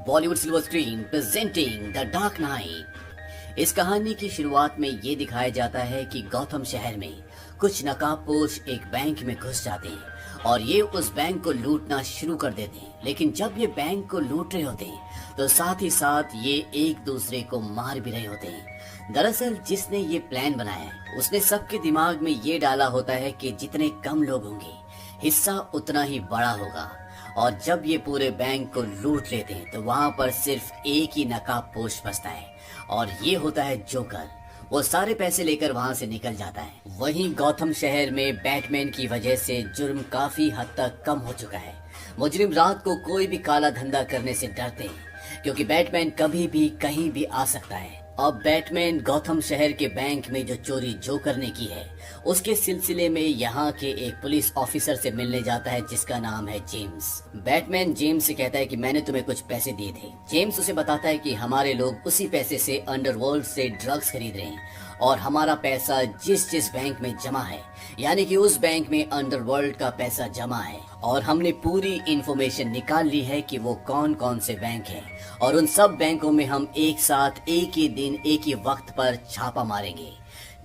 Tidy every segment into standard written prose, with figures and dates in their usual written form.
Bollywood silver screen presenting the dark night. इस कहानी की शुरुआत में ये दिखाया जाता है कि गौतम शहर में कुछ नकाबपोश एक बैंक में घुस जाते हैं और ये उस बैंक को लूटना शुरू कर देते हैं। लेकिन जब ये बैंक को लूट रहे होते हैं तो साथ ही साथ ये एक दूसरे को मार भी रहे होते हैं। दरअसल जिसने ये प्लान बनाया है उसने सबके दिमाग में ये डाला होता है कि जितने कम लोग होंगे हिस्सा उतना ही बड़ा होगा। और जब ये पूरे बैंक को लूट लेते हैं तो वहाँ पर सिर्फ एक ही नकाबपोश बचता है और ये होता है जोकर। वो सारे पैसे लेकर वहाँ से निकल जाता है। वहीं गौतम शहर में बैटमैन की वजह से जुर्म काफी हद तक कम हो चुका है। मुजरिम रात को कोई भी काला धंधा करने से डरते हैं क्योंकि बैटमैन कभी भी कहीं भी आ सकता है। अब बैटमैन गौतम शहर के बैंक में जो चोरी जोकर ने की है उसके सिलसिले में यहाँ के एक पुलिस ऑफिसर से मिलने जाता है जिसका नाम है जेम्स। बैटमैन जेम्स से कहता है कि मैंने तुम्हें कुछ पैसे दिए थे। जेम्स उसे बताता है कि हमारे लोग उसी पैसे से अंडरवर्ल्ड से ड्रग्स खरीद रहे हैं और हमारा पैसा जिस बैंक में जमा है यानी कि उस बैंक में अंडरवर्ल्ड का पैसा जमा है और हमने पूरी इंफॉर्मेशन निकाल ली है कि वो कौन कौन से बैंक हैं और उन सब बैंकों में हम एक साथ एक ही दिन एक ही वक्त पर छापा मारेंगे।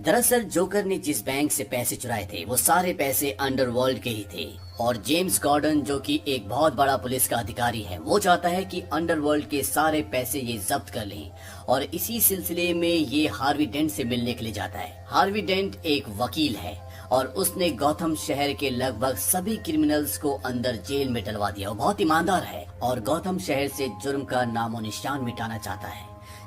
दरअसल जोकर ने जिस बैंक से पैसे चुराए थे वो सारे पैसे अंडरवर्ल्ड के ही थे और जेम्स गॉर्डन जो कि एक बहुत बड़ा पुलिस का अधिकारी है वो चाहता है कि अंडरवर्ल्ड के सारे पैसे ये जब्त कर लें और इसी सिलसिले में ये हार्वी डेंट से मिलने के लिए जाता है। हार्वी डेंट एक वकील है और उसने गौतम शहर के लगभग सभी क्रिमिनल्स को अंदर जेल में डलवा दिया। वो बहुत ईमानदार है और गौतम शहर से जुर्म का नामो निशान मिटाना चाहता है।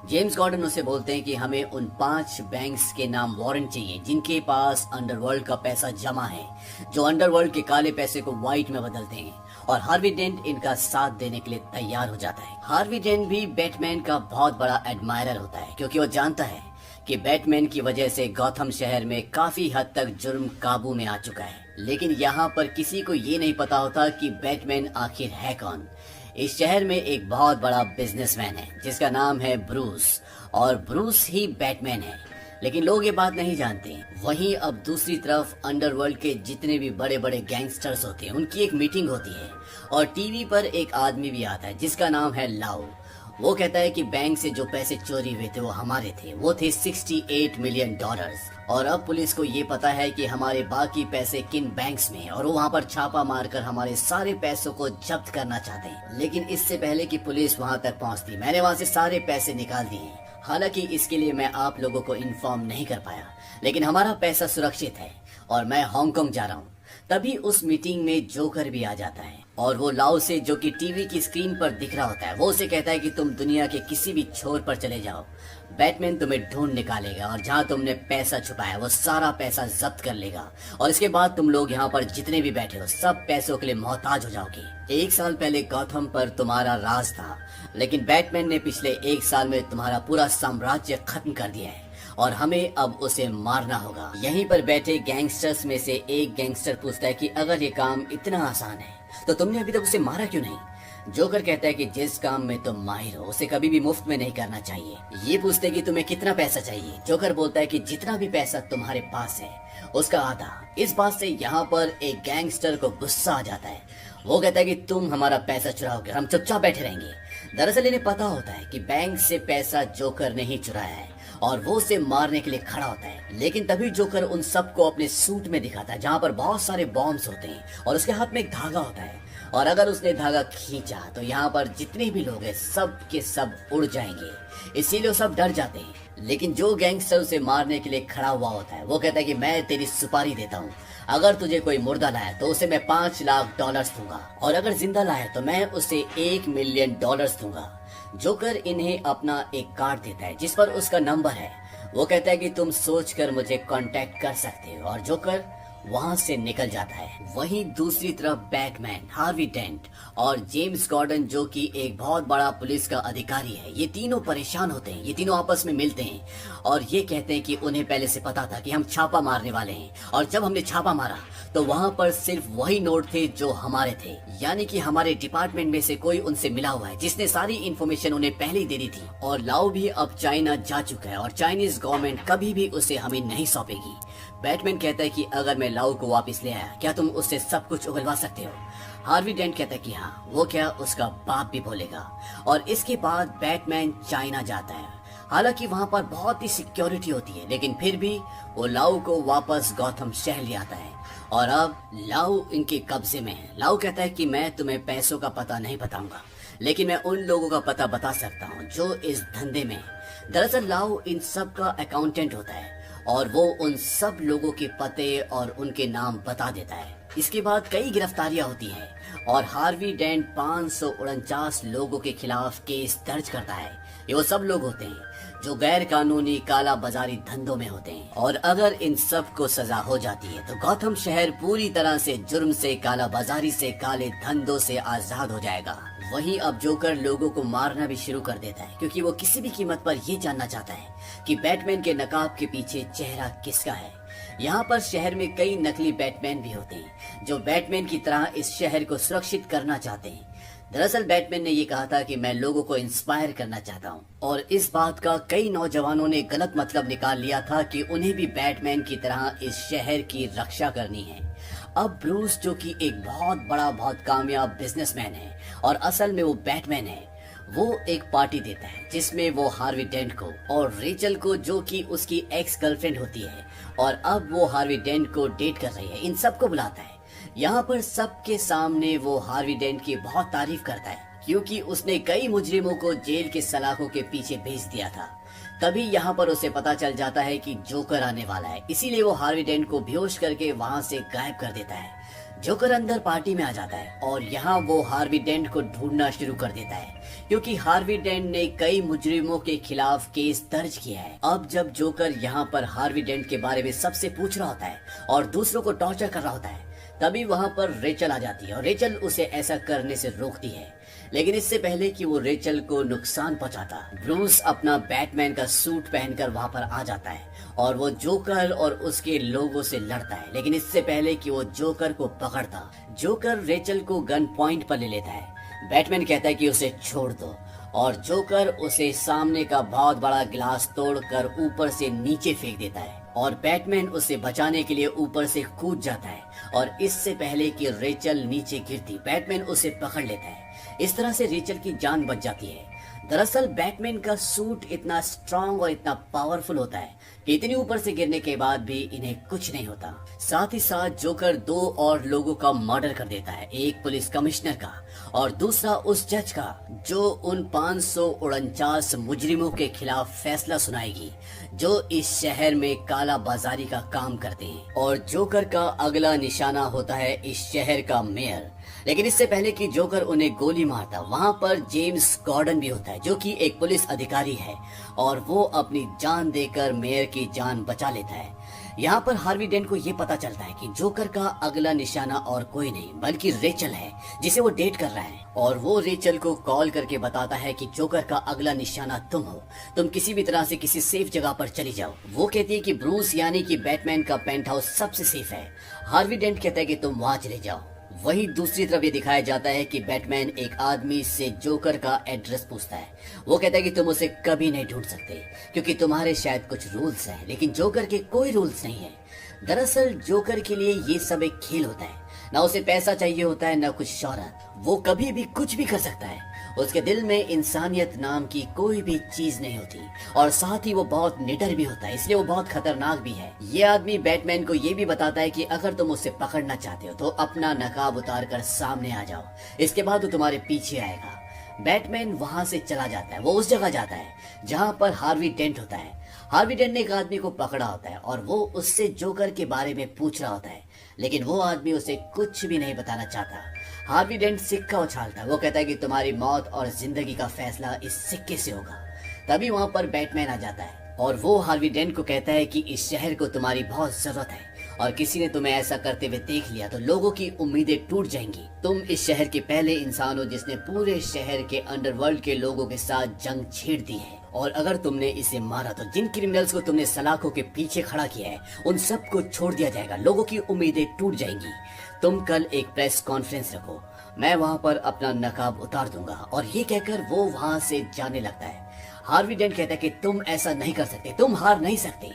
जेम्स गॉर्डन उसे बोलते हैं कि हमें उन 5 बैंक्स के नाम वारंट चाहिए जिनके पास अंडरवर्ल्ड का पैसा जमा है, जो अंडरवर्ल्ड के काले पैसे को व्हाइट में बदलते हैं और हार्वी डेंट इनका साथ देने के लिए तैयार हो जाता है। हार्वी डेंट भी बैटमैन का बहुत बड़ा एडमायरर होता है क्योंकि वो जानता है कि बैटमैन की वजह से गौतम शहर में काफी हद तक जुर्म काबू में आ चुका है। लेकिन यहाँ पर किसी को ये नहीं पता होता कि बैटमैन आखिर है कौन। इस शहर में एक बहुत बड़ा बिजनेसमैन है जिसका नाम है ब्रूस और ब्रूस ही बैटमैन है, लेकिन लोग ये बात नहीं जानते। वहीं अब दूसरी तरफ अंडरवर्ल्ड के जितने भी बड़े बड़े गैंगस्टर्स होते हैं उनकी एक मीटिंग होती है और टीवी पर एक आदमी भी आता है जिसका नाम है लाउ। वो कहता है कि बैंक से जो पैसे चोरी हुए थे वो हमारे थे, वो थे $68 मिलियन और अब पुलिस को ये पता है कि हमारे बाकी पैसे किन बैंक्स में हैं और वो वहाँ पर छापा मारकर हमारे सारे पैसों को जब्त करना चाहते हैं। लेकिन इससे पहले कि पुलिस वहाँ तक पहुँचती मैंने वहाँ से सारे पैसे निकाल दिए हैं। हालांकि इसके लिए मैं आप लोगों को इन्फॉर्म नहीं कर पाया, लेकिन हमारा पैसा सुरक्षित है और मैं हांगकांग जा रहा हूँ। तभी उस मीटिंग में जोकर भी आ जाता है और वो लाओ से जो कि टीवी की स्क्रीन पर दिख रहा होता है वो उसे कहता है कि तुम दुनिया के किसी भी छोर पर चले जाओ, बैटमैन तुम्हें ढूंढ निकालेगा और जहाँ तुमने पैसा छुपाया वो सारा पैसा जब्त कर लेगा और इसके बाद तुम लोग यहाँ पर जितने भी बैठे हो सब पैसों के लिए मोहताज हो जाओगे। 1 साल पहले गौथम पर तुम्हारा राज था, लेकिन बैटमैन ने पिछले 1 साल में तुम्हारा पूरा साम्राज्य खत्म कर दिया है और हमें अब उसे मारना होगा। यहीं पर बैठे गैंगस्टर्स में से एक गैंगस्टर पूछता है कि अगर ये काम इतना आसान है तो तुमने अभी तक उसे मारा क्यों नहीं। जोकर कहता है कि जिस काम में तुम माहिर हो उसे कभी भी मुफ्त में नहीं करना चाहिए। ये पूछते हैं कि तुम्हें कितना पैसा चाहिए। जोकर बोलता है कि जितना भी पैसा तुम्हारे पास है उसका आधा। इस बात से यहाँ पर एक गैंगस्टर को गुस्सा आ जाता है। वो कहता है कि तुम हमारा पैसा चुराओगे, हम चुपचाप बैठे रहेंगे। दरअसल इन्हें पता होता है कि बैंक से पैसा जोकर ने ही चुराया है और वो उसे मारने के लिए खड़ा होता है। लेकिन तभी जोकर उन सबको अपने सूट में दिखाता है जहाँ पर बहुत सारे बॉम्ब्स होते हैं और उसके हाथ में एक धागा होता है और अगर उसने धागा खींचा तो यहाँ पर जितने भी लोग हैं सब के सब उड़ जाएंगे, इसीलिए वो सब डर जाते हैं। लेकिन जो गैंगस्टर उसे मारने के लिए खड़ा हुआ होता है वो कहता है कि मैं तेरी सुपारी देता हूँ, अगर तुझे कोई मुर्दा लाया तो उसे मैं $5 लाख दूंगा और अगर जिंदा लाया तो मैं उसे $1 मिलियन दूंगा। जोकर इन्हें अपना एक कार्ड देता है जिस पर उसका नंबर है। वो कहता है कि तुम सोचकर मुझे कांटेक्ट कर सकते हो और जोकर वहां से निकल जाता है। वहीं दूसरी तरफ बैटमैन, हार्वी डेंट और जेम्स गॉर्डन जो कि एक बहुत बड़ा पुलिस का अधिकारी है, ये तीनों परेशान होते हैं। ये तीनों आपस में मिलते हैं और ये कहते हैं कि उन्हें पहले से पता था कि हम छापा मारने वाले हैं और जब हमने छापा मारा तो वहाँ पर सिर्फ वही नोट थे जो हमारे थे, यानी कि हमारे डिपार्टमेंट में से कोई उनसे मिला हुआ है जिसने सारी इन्फॉर्मेशन उन्हें पहले ही दे दी थी। और लाओ भी अब चाइना जा चुका है और चाइनीज गवर्नमेंट कभी भी उसे हमें नहीं सौंपेगी। बैटमैन कहता है कि अगर मैं लाओ को वापस ले आया क्या तुम उससे सब कुछ उगलवा सकते हो। हार्वी डेंट कहता है कि हाँ, वो क्या उसका बाप भी बोलेगा। और इसके बाद बैटमैन चाइना जाता है। हालांकि वहां पर बहुत ही सिक्योरिटी होती है, लेकिन फिर भी वो लाओ को वापस गौथम शहर ले आता है और अब लाओ इनके कब्जे में है। लाओ कहता है कि मैं तुम्हें पैसों का पता नहीं बताऊंगा, लेकिन मैं उन लोगों का पता बता सकता हूँ जो इस धंधे में है। दरअसल लाओ इन सब का अकाउंटेंट होता है और वो उन सब लोगों के पते और उनके नाम बता देता है। इसके बाद कई गिरफ्तारियां होती हैं और हार्वी डेंट 549 लोगों के खिलाफ केस दर्ज करता है। ये वो सब लोग होते हैं जो गैर कानूनी काला बाजारी धंधों में होते हैं, और अगर इन सब को सजा हो जाती है तो गौथम शहर पूरी तरह से जुर्म से, काला बाजारी से, काले धंधों से आजाद हो जाएगा। वहीं अब जोकर लोगों को मारना भी शुरू कर देता है, क्योंकि वो किसी भी कीमत पर ये जानना चाहता है कि बैटमैन के नकाब के पीछे चेहरा किसका है। यहाँ पर शहर में कई नकली बैटमैन भी होते हैं जो बैटमैन की तरह इस शहर को सुरक्षित करना चाहते हैं। दरअसल बैटमैन ने ये कहा था कि मैं लोगों को इंस्पायर करना चाहता हूँ, और इस बात का कई नौजवानों ने गलत मतलब निकाल लिया था कि उन्हें भी बैटमैन की तरह इस शहर की रक्षा करनी है। अब ब्रूस, जो कि एक बहुत बड़ा, बहुत कामयाब बिजनेसमैन है और असल में वो बैटमैन है, वो एक पार्टी देता है जिसमें वो हार्वी डेंट को और रेचल को, जो कि उसकी एक्स गर्लफ्रेंड होती है और अब वो हार्वी डेंट को डेट कर रही है, इन सबको बुलाता है। यहाँ पर सबके सामने वो हार्वी डेंट की बहुत तारीफ करता है, क्योंकि उसने कई मुजरिमों को जेल के सलाखों के पीछे भेज दिया था। तभी यहाँ पर उसे पता चल जाता है कि जोकर आने वाला है, इसीलिए वो हार्वी डेंट को बेहोश करके वहाँ से गायब कर देता है। जोकर अंदर पार्टी में आ जाता है और यहाँ वो हार्वी डेंट को ढूंढना शुरू कर देता है, क्योंकि हार्वी डेंट ने कई मुजरिमों के खिलाफ केस दर्ज किया है। अब जब जोकर यहाँ पर हार्वी डेंट के बारे में सबसे पूछ रहा होता है और दूसरों को टॉर्चर कर रहा होता है, तभी वहाँ पर रेचल आ जाती है और रेचल उसे ऐसा करने से रोकती है। लेकिन इससे पहले कि वो रेचल को नुकसान पहुंचाता, ब्रूस अपना बैटमैन का सूट पहनकर वहाँ पर आ जाता है और वो जोकर और उसके लोगों से लड़ता है। लेकिन इससे पहले कि वो जोकर को पकड़ता, जोकर रेचल को गन पॉइंट पर ले लेता है। बैटमैन कहता है कि उसे छोड़ दो और जोकर उसे सामने का बहुत बड़ा गिलास तोड़कर ऊपर से नीचे फेंक देता है और बैटमैन उसे बचाने के लिए ऊपर से कूद जाता है और इससे पहले कि रेचल नीचे गिरती, बैटमैन उसे पकड़ लेता है। इस तरह से रेचल की जान बच जाती है। दरअसल बैटमैन का सूट इतना स्ट्रांग और इतना पावरफुल होता है कि इतनी ऊपर से गिरने के बाद भी इन्हें कुछ नहीं होता। साथ ही साथ जोकर 2 और लोगों का मर्डर कर देता है, एक पुलिस कमिश्नर का और दूसरा उस जज का जो उन 549 मुजरिमों के खिलाफ फैसला सुनाएगी जो इस शहर में काला बाजारी का काम करते हैं। और जोकर का अगला निशाना होता है इस शहर का मेयर। लेकिन इससे पहले कि जोकर उन्हें गोली मारता, वहाँ पर जेम्स गॉर्डन भी होता है जो कि एक पुलिस अधिकारी है और वो अपनी जान देकर मेयर की जान बचा लेता है। यहाँ पर हार्वी डेंट को ये पता चलता है कि जोकर का अगला निशाना और कोई नहीं बल्कि रेचल है, जिसे वो डेट कर रहा है। और वो रेचल को कॉल करके बताता है कि जोकर का अगला निशाना तुम हो, तुम किसी भी तरह से किसी सेफ जगह पर चली जाओ। वो कहती है कि ब्रूस यानी कि बैटमैन का पेंट हाउस सबसे सेफ है। हार्वी डेंट कहता है कि तुम वहाँ चले जाओ। वहीं दूसरी तरफ ये दिखाया जाता है कि बैटमैन एक आदमी से जोकर का एड्रेस पूछता है। वो कहता है कि तुम उसे कभी नहीं ढूंढ सकते क्योंकि तुम्हारे शायद कुछ रूल्स हैं, लेकिन जोकर के कोई रूल्स नहीं है। दरअसल जोकर के लिए ये सब एक खेल होता है, ना उसे पैसा चाहिए होता है ना कुछ शोहरत, वो कभी भी कुछ भी कर सकता है। उसके दिल में इंसानियत नाम की कोई भी चीज नहीं होती और साथ ही वो बहुत निडर भी होता है, इसलिए वो बहुत खतरनाक भी है। ये आदमी बैटमैन को ये भी बताता है कि अगर तुम उसे पकड़ना चाहते हो तो अपना नकाब उतार कर सामने आ जाओ, इसके बाद वो तुम्हारे पीछे आएगा। बैटमैन वहां से चला जाता है, वो उस जगह जाता है जहाँ पर हार्वी डेंट होता है। हार्वी डेंट ने एक आदमी को पकड़ा होता है और वो उससे जोकर के बारे में पूछ रहा होता है, लेकिन वो आदमी उसे कुछ भी नहीं बताना चाहता। हार्वी डेंट सिक्का उछालता है, वो कहता है कि तुम्हारी मौत और जिंदगी का फैसला इस सिक्के से होगा। तभी वहाँ पर बैटमैन आ जाता है और वो हार्वी डेंट को कहता है कि इस शहर को तुम्हारी बहुत जरूरत है और किसी ने तुम्हें ऐसा करते हुए देख लिया तो लोगों की उम्मीदें टूट जाएंगी। तुम इस शहर के पहले इंसान हो जिसने पूरे शहर के अंडरवर्ल्ड के लोगों के साथ जंग छेड़ दी है, और अगर तुमने इसे मारा तो जिन क्रिमिनल्स को तुमने सलाखों के पीछे खड़ा किया है उन सबको छोड़ दिया जाएगा, लोगों की उम्मीदें टूट जाएंगी। तुम कल एक प्रेस कॉन्फ्रेंस रखो, मैं वहाँ पर अपना नकाब उतार दूंगा। और ये कहकर वो वहाँ से जाने लगता है। हार्वी डेंट कहता है कि तुम ऐसा नहीं कर सकते, तुम हार नहीं सकते।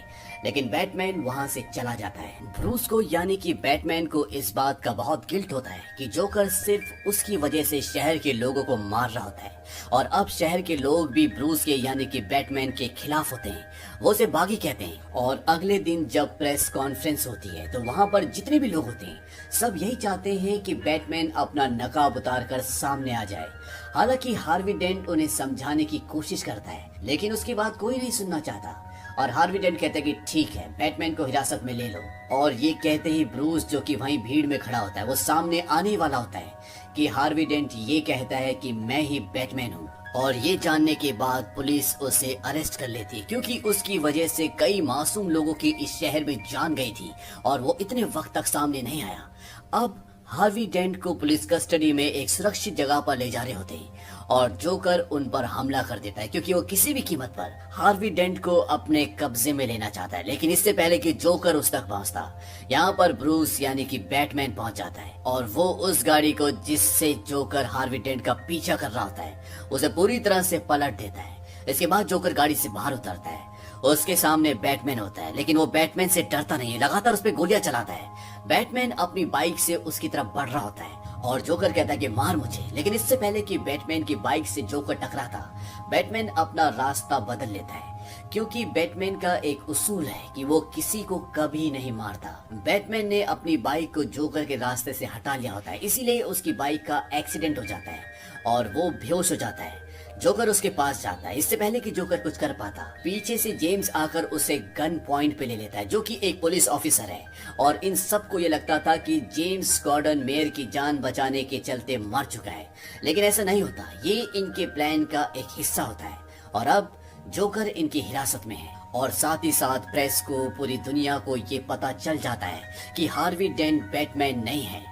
लेकिन बैटमैन वहां से चला जाता है। ब्रूस को यानी कि बैटमैन को इस बात का बहुत गिल्ट होता है कि जोकर सिर्फ उसकी वजह से शहर के लोगों को मार रहा होता है और अब शहर के लोग भी ब्रूस के यानी कि बैटमैन के खिलाफ होते हैं। वो उसे बागी कहते हैं और अगले दिन जब प्रेस कॉन्फ्रेंस होती है तो वहां पर जितने भी लोग होते हैं सब यही चाहते हैं कि बैटमैन अपना नकाब उतार कर सामने आ जाए। हालांकि हार्वी डेंट उन्हें समझाने की कोशिश करता है लेकिन उसकी बात कोई नहीं सुनना चाहता और हार्वी डेंट कहता है कि ठीक है, बैटमैन को हिरासत में ले लो। और ये कहते ही ब्रूस जो कि वहीं भीड़ में खड़ा होता है वो सामने आने वाला होता है कि हार्वी डेंट ये कहता है कि मैं ही बैटमैन हूँ। और ये जानने के बाद पुलिस उसे अरेस्ट कर लेती है क्योंकि उसकी वजह से कई मासूम लोगों की इस शहर में जान गई थी और वो इतने वक्त तक सामने नहीं आया। अब हार्वी डेंट को पुलिस कस्टडी में एक सुरक्षित जगह पर ले जा रहे होते हैं और जोकर उन पर हमला कर देता है क्योंकि वो किसी भी कीमत पर हार्वी डेंट को अपने कब्जे में लेना चाहता है। लेकिन इससे पहले कि जोकर उस तक पहुंचता, यहाँ पर ब्रूस यानी कि बैटमैन पहुंच जाता है और वो उस गाड़ी को जिससे जोकर हार्वी डेंट का पीछा कर रहा होता है उसे पूरी तरह से पलट देता है। इसके बाद जोकर गाड़ी से बाहर उतरता है। उसके सामने बैटमैन होता है लेकिन वो बैटमैन से डरता नहीं है, लगातार उस पर गोलियां चलाता है। बैटमैन अपनी बाइक से उसकी तरफ बढ़ रहा होता है और जोकर कहता है कि मार मुझे। लेकिन इससे पहले कि बैटमैन की बाइक से जोकर टकराता, बैटमैन अपना रास्ता बदल लेता है क्योंकि बैटमैन का एक उसूल है कि वो किसी को कभी नहीं मारता। बैटमैन ने अपनी बाइक को जोकर के रास्ते से हटा लिया होता है, इसीलिए उसकी बाइक का एक्सीडेंट हो जाता है और वो बेहोश हो जाता है। जोकर उसके पास जाता है। इससे पहले कि जोकर कुछ कर पाता, पीछे से जेम्स आकर उसे गन पॉइंट पे ले लेता है जो कि एक पुलिस ऑफिसर है और इन सबको ये लगता था कि जेम्स गॉर्डन मेयर की जान बचाने के चलते मर चुका है, लेकिन ऐसा नहीं होता। ये इनके प्लान का एक हिस्सा होता है और अब जोकर इनकी हिरासत में है और साथ ही साथ प्रेस को, पूरी दुनिया को ये पता चल जाता है कि हार्वी डेंट बैटमैन नहीं है।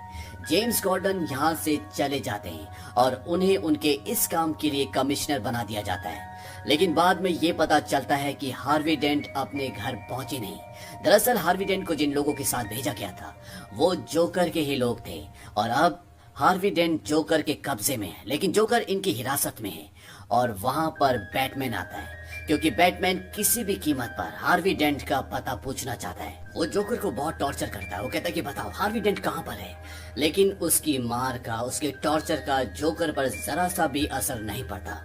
जेम्स गॉर्डन यहाँ से चले जाते हैं और उन्हें उनके इस काम के लिए कमिश्नर बना दिया जाता है। लेकिन बाद में ये पता चलता है कि हार्वी डेंट अपने घर पहुंचे नहीं। दरअसल हार्वी डेंट को जिन लोगों के साथ भेजा गया था वो जोकर के ही लोग थे और अब हार्वी डेंट जोकर के कब्जे में है, लेकिन जोकर इनकी हिरासत में है और वहां पर बैटमैन आता है क्योंकि बैटमैन किसी भी कीमत पर हार्वी डेंट का पता पूछना चाहता है। वो जोकर को बहुत टॉर्चर करता है। वो कहता है कि बताओ हार्वी डेंट कहाँ पर है, लेकिन उसकी मार का, उसके टॉर्चर का जोकर पर जरा सा भी असर नहीं पड़ता।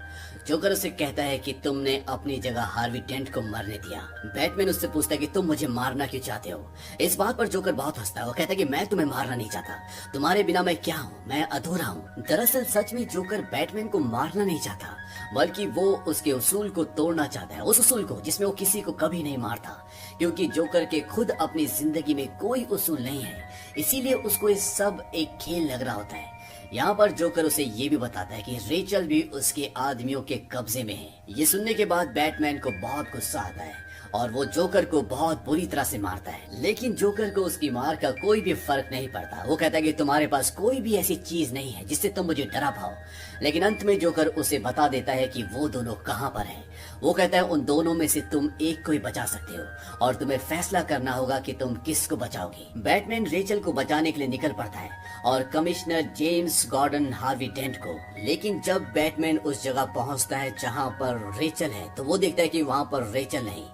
जोकर उसे कहता है कि तुमने अपनी जगह हार्वी डेंट को मरने दिया। बैटमैन उससे पूछता है कि तुम मुझे मारना क्यों चाहते हो। इस बात पर जोकर बहुत हंसता है। वो कहता है कि मैं तुम्हें मारना नहीं चाहता, तुम्हारे बिना मैं क्या हूँ, मैं अधूरा हूँ। दरअसल सच में जोकर बैटमैन को मारना नहीं चाहता, बल्कि वो उसके उसूल को तोड़ना चाहता है, उस उसूल को जिसमें वो किसी को कभी नहीं मारता, क्योंकि जोकर के खुद अपनी जिंदगी में कोई उसूल नहीं है, इसीलिए उसको ये सब एक खेल लग रहा होता है। यहाँ पर जोकर उसे ये भी बताता है कि रेचल भी उसके आदमियों के कब्जे में है। ये सुनने के बाद बैटमैन को बहुत गुस्सा आता है और वो जोकर को बहुत बुरी तरह से मारता है, लेकिन जोकर को उसकी मार का कोई भी फर्क नहीं पड़ता। वो कहता है कि तुम्हारे पास कोई भी ऐसी चीज नहीं है जिससे तुम मुझे डरा पाओ। लेकिन अंत में जोकर उसे बता देता है कि वो दोनों कहाँ पर हैं। वो कहता है उन दोनों में से तुम एक को ही बचा सकते हो और तुम्हें फैसला करना होगा कि तुम किसको बचाओगी। बैटमैन रेचल को बचाने के लिए निकल पड़ता है और commissioner James Gordon Harvey Dent को। लेकिन जब बैटमैन उस जगह पहुंचता है जहां पर रेचल है तो वो देखता है कि वहां पर रेचल नहीं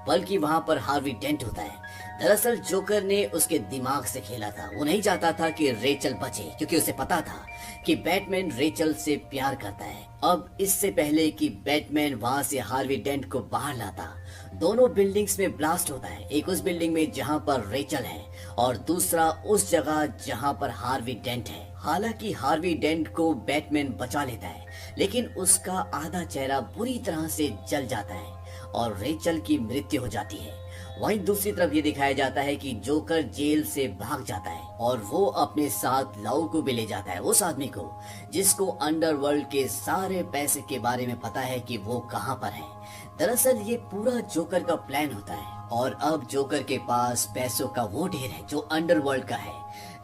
बल्कि वहां पर हार्वी डेंट होता है। दरअसल जोकर ने उसके दिमाग से खेला था। वो नहीं चाहता था कि रेचल बचे क्योंकि उसे पता था कि बैटमैन रेचल से प्यार करता है। अब इससे पहले कि बैटमैन वहां से हार्वी डेंट को बाहर लाता, दोनों बिल्डिंग्स में ब्लास्ट होता है। एक उस बिल्डिंग में जहां पर रेचल है और दूसरा उस जगह जहां पर हार्वी डेंट है। हालांकि हार्वी डेंट को बैटमैन बचा लेता है, लेकिन उसका आधा चेहरा बुरी तरह से जल जाता है और रेचल की मृत्यु हो जाती है। वहीं दूसरी तरफ ये दिखाया जाता है कि जोकर जेल से भाग जाता है और वो अपने साथ लाओ को भी ले जाता है, उस आदमी को जिसको अंडरवर्ल्ड के सारे पैसे के बारे में पता है कि वो कहां पर है। दरअसल ये पूरा जोकर का प्लान होता है और अब जोकर के पास पैसों का वो ढेर है जो अंडरवर्ल्ड का है,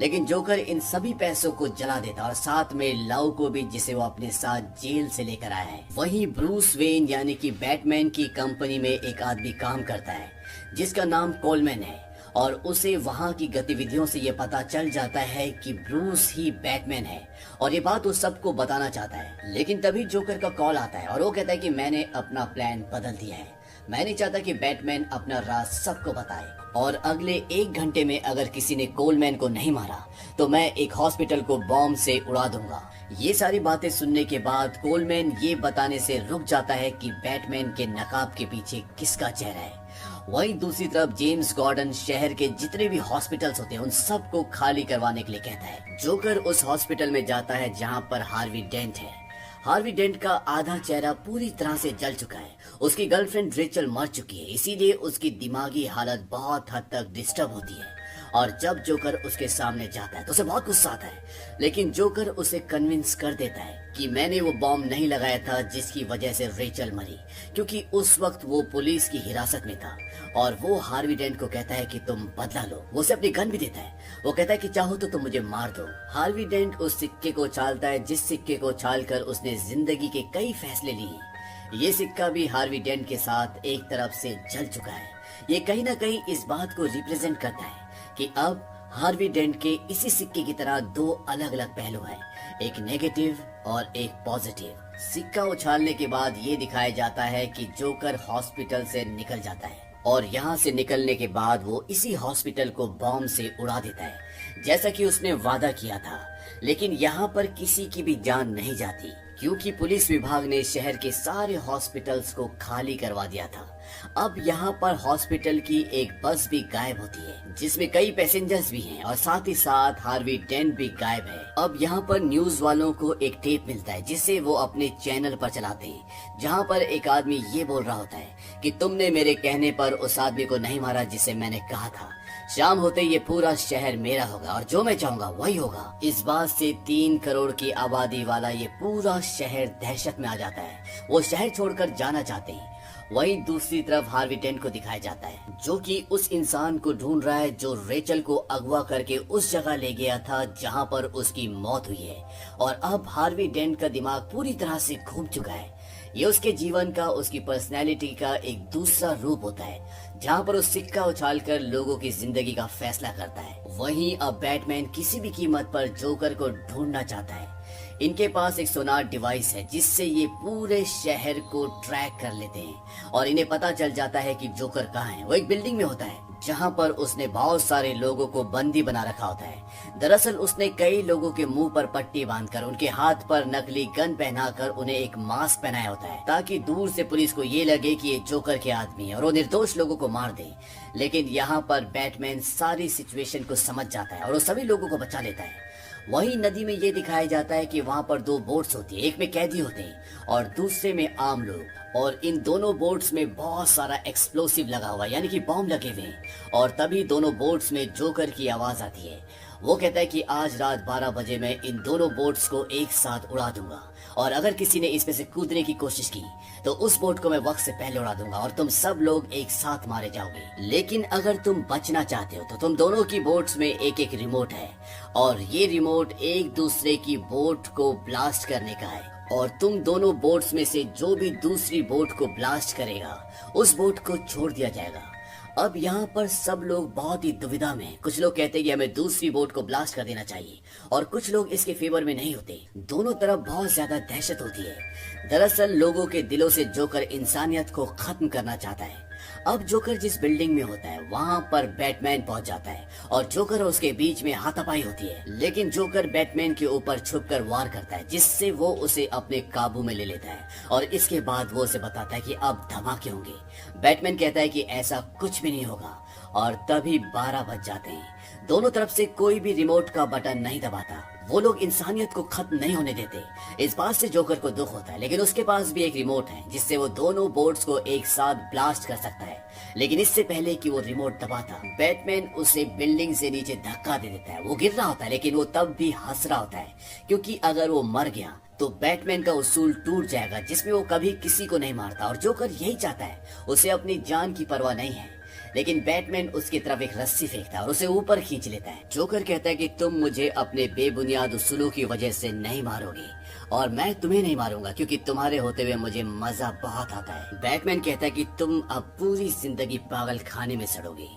लेकिन जोकर इन सभी पैसों को जला देता और साथ में लाओ को भी, जिसे वो अपने साथ जेल से लेकर आया है। वहीं ब्रूस वेन यानी कि बैटमैन की कंपनी में एक आदमी काम करता है जिसका नाम कोलमैन है और उसे वहां की गतिविधियों से ये पता चल जाता है कि ब्रूस ही बैटमैन है और ये बात वो सबको बताना चाहता है। लेकिन तभी जोकर का कॉल आता है और वो कहता है कि मैंने अपना प्लान बदल दिया है। मैं नहीं चाहता कि बैटमैन अपना राज सबको बताए, और अगले 1 घंटे में अगर किसी ने कोलमैन को नहीं मारा तो मैं एक हॉस्पिटल को बॉम्ब से उड़ा दूंगा। ये सारी बातें सुनने के बाद कोलमैन ये बताने से रुक जाता है कि बैटमैन के नकाब के पीछे किसका चेहरा है। वहीं दूसरी तरफ जेम्स गॉर्डन शहर के जितने भी हॉस्पिटल्स होते हैं उन सबको खाली करवाने के लिए कहता है। जोकर उस हॉस्पिटल में जाता है जहां पर हार्वी डेंट है। हार्वी डेंट का आधा चेहरा पूरी तरह से जल चुका है। उसकी गर्लफ्रेंड रेचल मर चुकी है, इसीलिए उसकी दिमागी हालत बहुत हद तक डिस्टर्ब होती है। और जब जोकर उसके सामने जाता है तो उसे बहुत गुस्सा आता है, लेकिन जोकर उसे कन्विंस कर देता है कि मैंने वो बॉम्ब नहीं लगाया था जिसकी वजह से रेचल मरी, क्योंकि उस वक्त वो पुलिस की हिरासत में था। और वो हार्वी डेंट को कहता है कि तुम बदला लो। वो उसे अपनी गन भी देता है। वो कहता है कि चाहो तो तुम मुझे मार दो। हार्वी डेंट उस सिक्के को उछालता है जिस सिक्के को उछालकर उसने जिंदगी के कई फैसले लिए। ये सिक्का भी हार्वी डेंट के साथ एक तरफ से जल चुका है। ये कहीं ना कहीं इस बात को रिप्रेजेंट करता है कि अब हार्वी डेंट के इसी सिक्के की तरह 2 अलग अलग पहलू हैं, एक नेगेटिव और एक पॉजिटिव। सिक्का उछालने के बाद ये दिखाया जाता है कि जोकर हॉस्पिटल से निकल जाता है, और यहाँ से निकलने के बाद वो इसी हॉस्पिटल को बॉम्ब से उड़ा देता है जैसा कि उसने वादा किया था। लेकिन यहाँ पर किसी की भी जान नहीं जाती, क्योंकि पुलिस विभाग ने शहर के सारे हॉस्पिटल्स को खाली करवा दिया था। अब यहाँ पर हॉस्पिटल की एक बस भी गायब होती है जिसमें कई पैसेंजर्स भी हैं, और साथ ही साथ हार्वी डेंट भी गायब है। अब यहाँ पर न्यूज वालों को एक टेप मिलता है जिसे वो अपने चैनल पर चलाते हैं, जहाँ पर एक आदमी ये बोल रहा होता है कि तुमने मेरे कहने पर उस आदमी को नहीं मारा जिसे मैंने कहा था। शाम होते ये पूरा शहर मेरा होगा और जो मैं चाहूंगा वही होगा। इस बात से 3 करोड़ की आबादी वाला ये पूरा शहर दहशत में आ जाता है। वो शहर छोड़कर जाना चाहते हैं। वहीं दूसरी तरफ हार्वी डेंट को दिखाया जाता है जो कि उस इंसान को ढूंढ रहा है जो रेचल को अगवा करके उस जगह ले गया था जहां पर उसकी मौत हुई है। और अब हार्वी डेंट का दिमाग पूरी तरह से घूम चुका है। ये उसके जीवन का, उसकी पर्सनैलिटी का एक दूसरा रूप होता है जहाँ पर उस सिक्का उछालकर लोगों की जिंदगी का फैसला करता है। वहीं अब बैटमैन किसी भी कीमत पर जोकर को ढूंढना चाहता है। इनके पास एक सोनार डिवाइस है जिससे ये पूरे शहर को ट्रैक कर लेते हैं, और इन्हें पता चल जाता है कि जोकर कहाँ है। वो एक बिल्डिंग में होता है जहाँ पर उसने बहुत सारे लोगों को बंदी बना रखा होता है। दरअसल उसने कई लोगों के मुंह पर पट्टी बांधकर, उनके हाथ पर नकली गन पहनाकर उन्हें एक मास्क पहनाया होता है ताकि दूर से पुलिस को ये लगे कि ये जोकर के आदमी है और वो निर्दोष लोगों को मार दे। लेकिन यहाँ पर बैटमैन सारी सिचुएशन को समझ जाता है और वो सभी लोगों को बचा लेता है। वहीं नदी में ये दिखाया जाता है कि वहाँ पर 2 बोट्स होती है, एक में कैदी होते हैं और दूसरे में आम लोग। और इन दोनों बोट्स में बहुत सारा एक्सप्लोसिव लगा हुआ है, यानी कि बॉम्ब लगे हुए हैं। और तभी दोनों बोट्स में जोकर की आवाज आती है। वो कहता है कि आज रात 12 बजे मैं इन दोनों बोट्स को एक साथ उड़ा दूंगा, और अगर किसी ने इसमें से कूदने की कोशिश की तो उस बोट को मैं वक्त से पहले उड़ा दूंगा और तुम सब लोग एक साथ मारे जाओगे। लेकिन अगर तुम बचना चाहते हो तो तुम दोनों की बोट्स में एक एक रिमोट है, और ये रिमोट एक दूसरे की बोट को ब्लास्ट करने का है, और तुम दोनों बोट्स में से जो भी दूसरी बोट को ब्लास्ट करेगा उस बोट को छोड़ दिया जाएगा। अब यहाँ पर सब लोग बहुत ही दुविधा में हैं। कुछ लोग कहते हैं कि हमें दूसरी बोट को ब्लास्ट कर देना चाहिए, और कुछ लोग इसके फेवर में नहीं होते। दोनों तरफ बहुत ज्यादा दहशत होती है। दरअसल लोगों के दिलों से जोकर इंसानियत को खत्म करना चाहता है। अब जोकर जिस बिल्डिंग में होता है वहाँ पर बैटमैन पहुँच जाता है, और जोकर और उसके बीच में हाथापाई होती है। लेकिन जोकर बैटमैन के ऊपर छुपकर वार करता है जिससे वो उसे अपने काबू में ले लेता है, और इसके बाद वो उसे बताता है कि अब धमाके होंगे। बैटमैन कहता है कि ऐसा कुछ भी नहीं होगा, और तभी 12 बज जाते हैं। दोनों तरफ से कोई भी रिमोट का बटन नहीं दबाता। वो लोग इंसानियत को खत्म नहीं होने देते। इस बात से जोकर को दुख होता है, लेकिन उसके पास भी एक रिमोट है जिससे वो दोनों बोट्स को एक साथ ब्लास्ट कर सकता है। लेकिन इससे पहले कि वो रिमोट दबाता, बैटमैन उसे बिल्डिंग से नीचे धक्का दे देता है। वो गिर रहा होता है लेकिन वो तब भी हंस रहा होता है, क्योंकि अगर वो मर गया तो बैटमैन का उसूल टूट जाएगा जिसमें वो कभी किसी को नहीं मारता। और जोकर यही चाहता है, उसे अपनी जान की परवाह नहीं है। लेकिन बैटमैन उसकी तरफ एक रस्सी फेंकता है और उसे ऊपर खींच लेता है। जोकर कहता है कि तुम मुझे अपने बेबुनियाद उसूलों की वजह से नहीं मारोगे, और मैं तुम्हें नहीं मारूंगा क्योंकि तुम्हारे होते हुए मुझे मजा बहुत आता है। बैटमैन कहता है कि तुम अब पूरी जिंदगी पागल खाने में सड़ोगे।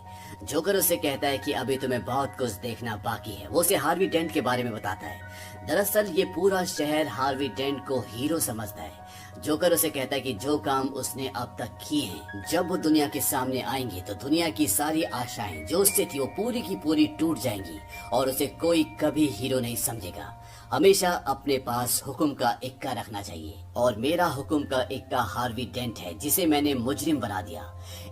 जोकर उसे कहता है कि अभी तुम्हें बहुत कुछ देखना बाकी है। वो उसे हार्वी डेंट के बारे में बताता है। दरअसल ये पूरा शहर हार्वी डेंट को हीरो समझता है। जोकर उसे कहता है कि जो काम उसने अब तक किए हैं, जब वो दुनिया के सामने आएंगे तो दुनिया की सारी आशाएं जो उससे थी वो पूरी की पूरी टूट जाएंगी और उसे कोई कभी हीरो नहीं समझेगा। हमेशा अपने पास हुक्म का इक्का रखना चाहिए और मेरा हुक्म का इक्का हार्वी डेंट है, जिसे मैंने मुजरिम बना दिया।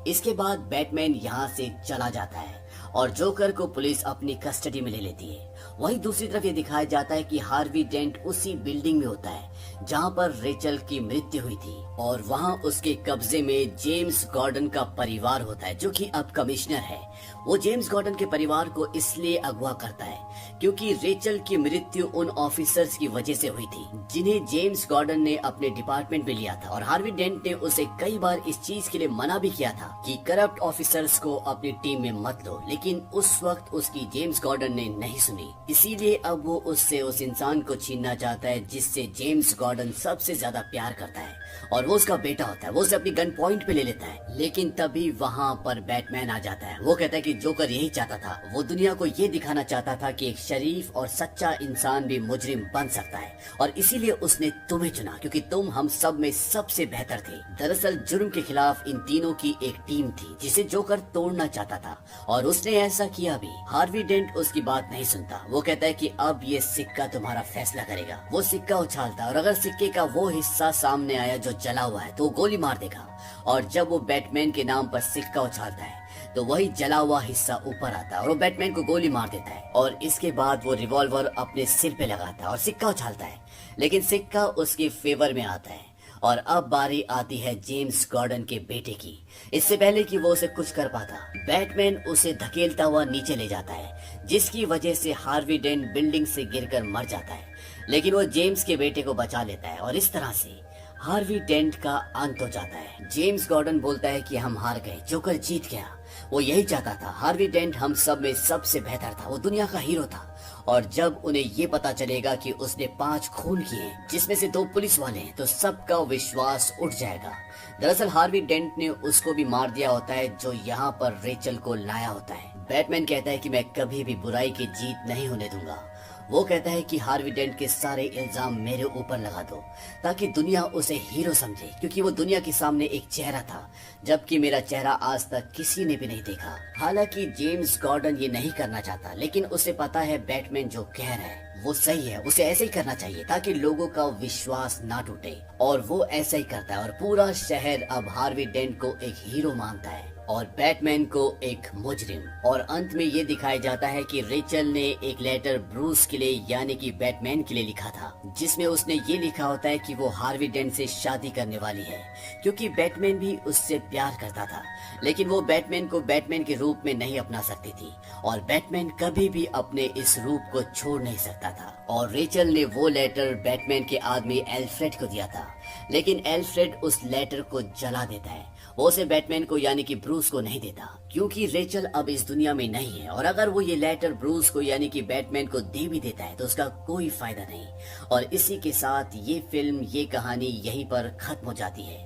इसके बाद बैटमैन यहाँ से चला जाता है और जोकर को पुलिस अपनी कस्टडी में ले लेती है। वहीं दूसरी तरफ ये दिखाया जाता है कि हार्वी डेंट उसी बिल्डिंग में होता है जहां पर रेचल की मृत्यु हुई थी और वहां उसके कब्जे में जेम्स गॉर्डन का परिवार होता है, जो कि अब कमिश्नर है। वो जेम्स गॉर्डन के परिवार को इसलिए अगवा करता है क्योंकि रेचल की मृत्यु उन ऑफिसर्स की वजह से हुई थी जिन्हें जेम्स गॉर्डन ने अपने डिपार्टमेंट में लिया था। और हार्वी डेंट ने उसे कई बार इस चीज के लिए मना भी किया था कि करप्ट ऑफिसर्स को अपनी टीम में मत लो, लेकिन उस वक्त उसकी जेम्स गॉर्डन ने नहीं सुनी। इसीलिए अब वो उससे उस इंसान को छीनना चाहता है जिससे जेम्स गॉर्डन सबसे ज्यादा प्यार करता है और वो उसका बेटा होता है। वो उसे अपनी गन पॉइंट पे ले लेता है, लेकिन तभी वहाँ पर बैटमैन आ जाता है। वो कहता है कि जोकर यही चाहता था, वो दुनिया को ये दिखाना चाहता था कि एक शरीफ और सच्चा इंसान भी मुजरिम बन सकता है और इसीलिए उसने तुम्हें चुना क्योंकि तुम हम सब में सबसे बेहतर थे। दरअसल जुर्म के खिलाफ इन तीनों की एक टीम थी जिसे जोकर तोड़ना चाहता था और उसने ऐसा किया भी। हार्वी डेंट उसकी बात नहीं सुनता। वो कहता है कि अब ये सिक्का तुम्हारा फैसला करेगा। वो सिक्का उछालता है और अगर सिक्के का वो हिस्सा सामने आया जो जला हुआ है तो वो गोली मार देगा। और जब वो बैटमैन के नाम पर सिक्का उछालता है तो वही जला हुआ हिस्सा ऊपर आता है और वो बैटमैन को गोली मार देता है। और इसके बाद वो रिवॉल्वर अपने सिर पे लगाता है और सिक्का उछालता है, लेकिन सिक्का उसके फेवर में आता है। और अब बारी आती है जेम्स गॉर्डन के बेटे की। इससे पहले कि वो उसे कुछ कर पाता, बैटमैन उसे धकेलता हुआ नीचे ले जाता है, जिसकी वजह से हार्वी डेंट बिल्डिंग से गिरकर मर जाता है। लेकिन वो जेम्स के बेटे को बचा लेता है और इस तरह से हार्वी डेंट का अंत हो जाता है। जेम्स गॉर्डन बोलता है कि हम हार गए, जोकर जीत गया। वो यही चाहता था। हार्वी डेंट हम सब में सबसे बेहतर था, वो दुनिया का हीरो था। और जब उन्हें ये पता चलेगा कि उसने 5 खून किए जिसमें से 2 पुलिस वाले हैं तो सबका विश्वास उठ जाएगा। दरअसल हार्वी डेंट ने उसको भी मार दिया होता है जो यहाँ पर रेचल को लाया होता है। बैटमैन कहता है कि मैं कभी भी बुराई की जीत नहीं होने दूंगा। वो कहता है कि हार्वी डेंट के सारे इल्जाम मेरे ऊपर लगा दो ताकि दुनिया उसे हीरो समझे, क्योंकि वो दुनिया के सामने एक चेहरा था जबकि मेरा चेहरा आज तक किसी ने भी नहीं देखा। हालांकि जेम्स गॉर्डन ये नहीं करना चाहता, लेकिन उसे पता है बैटमैन जो कह रहा है वो सही है, उसे ऐसे ही करना चाहिए ताकि लोगों का विश्वास ना टूटे। और वो ऐसा ही करता है और पूरा शहर अब हार्वी डेंट को एक हीरो मानता है और बैटमैन को एक मुजरिम। और अंत में ये दिखाया जाता है कि रेचल ने एक लेटर ब्रूस के लिए यानी कि बैटमैन के लिए लिखा था, जिसमें उसने ये लिखा होता है कि वो हार्वी डेंट से शादी करने वाली है क्योंकि बैटमैन भी उससे प्यार करता था, लेकिन वो बैटमैन को बैटमैन के रूप में नहीं अपना सकती थी और बैटमैन कभी भी अपने इस रूप को छोड़ नहीं सकता था। और रेचल ने वो लेटर बैटमैन के आदमी एल्फ्रेड को दिया था, लेकिन एल्फ्रेड उस लेटर को जला देता है। वो उसे बैटमैन को यानी कि ब्रूस को नहीं देता क्योंकि रेचल अब इस दुनिया में नहीं है और अगर वो ये लेटर ब्रूस को यानी कि बैटमैन को दे भी देता है तो उसका कोई फायदा नहीं। और इसी के साथ ये फिल्म, ये कहानी यहीं पर खत्म हो जाती है।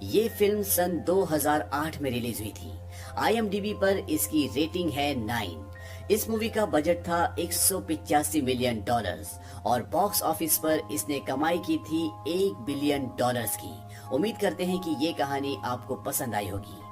ये फिल्म सन 2008 में रिलीज हुई थी। IMDb पर इसकी रेटिंग है 9। इस मूवी का बजट था $185 मिलियन और बॉक्स ऑफिस पर इसने कमाई की थी $1 बिलियन की। उम्मीद करते हैं कि ये कहानी आपको पसंद आई होगी।